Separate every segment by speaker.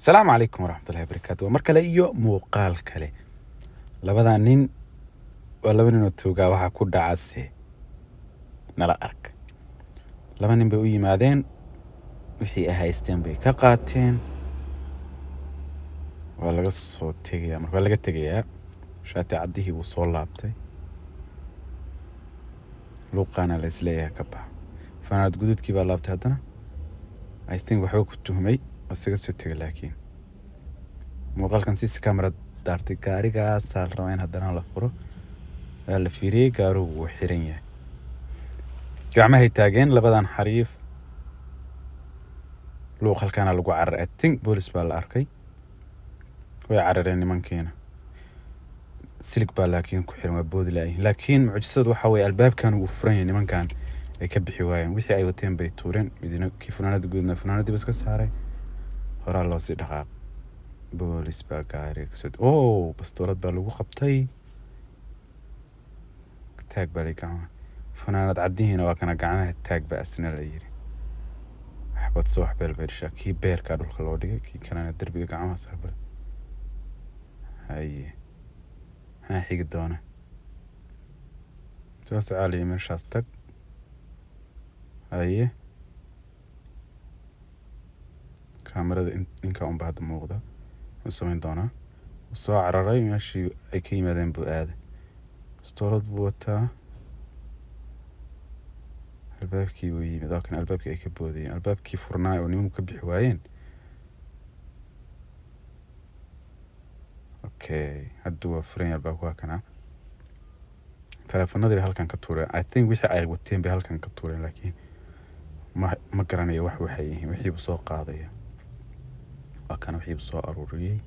Speaker 1: السلام عليكم ورحمة الله وبركاته markale iyo muuqaal kale labada nin waa laba nin oo tuugaa waxaa ku dhacase nala ark laba nin bay u yimaadeen wixii ay haysteen bay ka qaateen waa laga soo tegayaa marka waa laga tegayaa shaati caddihii wuu soo laabtay luuqaana la isleeyahay ka bax fanaanad gududkii baa laabtay haddana I think waxba ku tuhmay isaga soo tegay laakiin muuqaalkan si kamarad daartay gaarigaasaa la rabaa in haddana la furo waa la fiiriyey gaaruhu wuu xiran yahay gacmahay taageen labadan xariif luuq halkaana lagu cararay I think boolis baa la arkay way carareen nimankiina silig baa laakiin ku xiran waa boodi laayihin laakiin mucjisadu waxa weeye albaabkan wuu furan yahay nimankan ay ka bixi waayeen wixii ay wateen bay tuureen midna kii funaanada guudna funaanadii iska saaray horaa loo sii dhaqaaq boolis baa gaariga kasoo bastoolad baa lagu qabtay taag baa lay gacmaha funaanad caddihiina waa kana gacmaha taag baa asna la yiri waxbad soo waxbeelbeershaa kii beerkaa dhulka loo dhigay kii kalena derbiga gacmaha saarbal haye maxaa xigi doona soo socaaliya meeshaas tag haye kaamirada ninka unba hadda muuqda wuxuu samayn doonaa wuu soo cararay meeshii ay ka yimaadeen buu aaday bastoolad buu wataa albaabkii buu yimid oo kan albaabkii ay ka boodayeen albaabkii furnaa oo nimanku ka bixi waayeen okay hadda waa furan yahay albaabka waa kana teleefanadii bay halkan ka tuureen I think wixii ay wateen bay halkan ka tuureen laakiin ma garanayo waxay yihiin wixii buu soo qaadaya waa kana wixii buu soo aruuriyey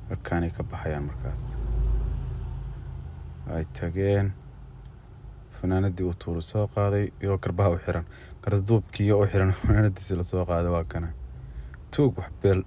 Speaker 1: halkaanay ka baxayaan markaas ay tageen funaanadii uu tuuru soo qaaday iyo garbaha u xiran garasduubkii u xiran funaanadiisi la soo qaaday waa kana tuug wax beel